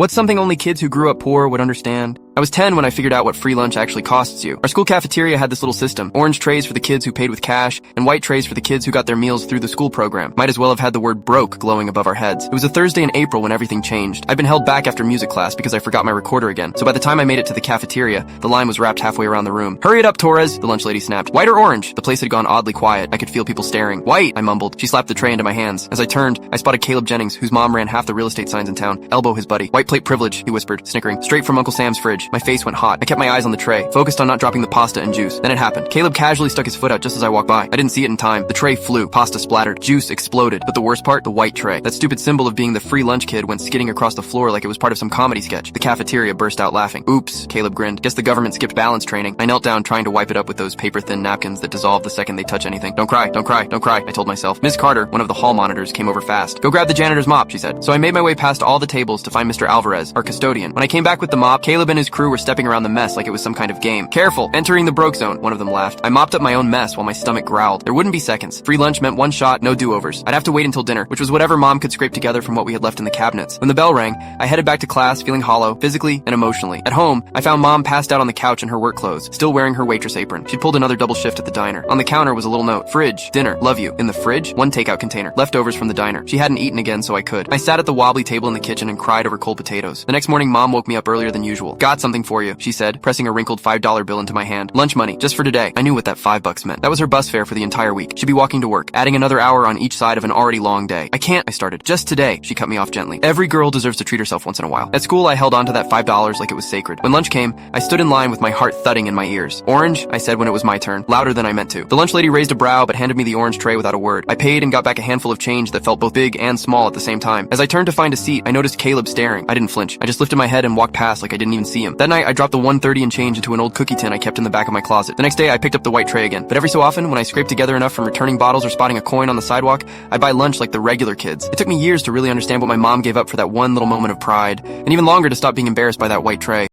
What's something only kids who grew up poor would understand? I was 10 when I figured out what free lunch actually costs you. Our school cafeteria had this little system. Orange trays for the kids who paid with cash, and white trays for the kids who got their meals through the school program. Might as well have had the word broke glowing above our heads. It was a Thursday in April when everything changed. I'd been held back after music class because I forgot my recorder again. So by the time I made it to the cafeteria, the line was wrapped halfway around the room. "Hurry it up, Torres," the lunch lady snapped. "White or orange?" The place had gone oddly quiet. I could feel people staring. "White," I mumbled. She slapped the tray into my hands. As I turned, I spotted Caleb Jennings, whose mom ran half the real estate signs in town. "Elbow his buddy." "White plate privilege," he whispered, snickering. "Straight from Uncle Sam's fridge." My face went hot. I kept my eyes on the tray, focused on not dropping the pasta and juice. Then it happened. Caleb casually stuck his foot out just as I walked by. I didn't see it in time. The tray flew. Pasta splattered. Juice exploded. But the worst part? The white tray. That stupid symbol of being the free lunch kid went skidding across the floor like it was part of some comedy sketch. The cafeteria burst out laughing. "Oops," Caleb grinned. "Guess the government skipped balance training." I knelt down trying to wipe it up with those paper-thin napkins that dissolve the second they touch anything. "Don't cry, don't cry, don't cry," I told myself. Miss Carter, one of the hall monitors, came over fast. "Go grab the janitor's mop," she said. So I made my way past all the tables to find Mr. Alvarez, our custodian. When I came back with the mop, Caleb and his crew were stepping around the mess like it was some kind of game. "Careful, entering the broke zone," one of them laughed. I mopped up my own mess while my stomach growled. There wouldn't be seconds. Free lunch meant one shot, no do-overs. I'd have to wait until dinner, which was whatever mom could scrape together from what we had left in the cabinets. When the bell rang, I headed back to class feeling hollow, physically and emotionally. At home, I found mom passed out on the couch in her work clothes, still wearing her waitress apron. She'd pulled another double shift at the diner. On the counter was a little note. "Fridge, dinner, love you." In the fridge, one takeout container, leftovers from the diner. She hadn't eaten again, so I could. I sat at the wobbly table in the kitchen and cried over cold potatoes. The next morning, mom woke me up earlier than usual. "Got something for you," she said, pressing a wrinkled $5 bill into my hand. "Lunch money, just for today." I knew what that $5 meant. That was her bus fare for the entire week. She'd be walking to work, adding another hour on each side of an already long day. "I can't," I started. "Just today," she cut me off gently. Every girl deserves to treat herself once in a while. At school, I held on to that $5 like it was sacred. When lunch came, I stood in line with my heart thudding in my ears. "Orange," I said when it was my turn, louder than I meant to. The lunch lady raised a brow but handed me the orange tray without a word. I paid and got back a handful of change that felt both big and small at the same time. As I turned to find a seat, I noticed Caleb staring. I didn't flinch. I just lifted my head and walked past like I didn't even see him. That night, I dropped the $1.30 in change into an old cookie tin I kept in the back of my closet. The next day, I picked up the white tray again. But every so often, when I scraped together enough from returning bottles or spotting a coin on the sidewalk, I'd buy lunch like the regular kids. It took me years to really understand what my mom gave up for that one little moment of pride, and even longer to stop being embarrassed by that white tray.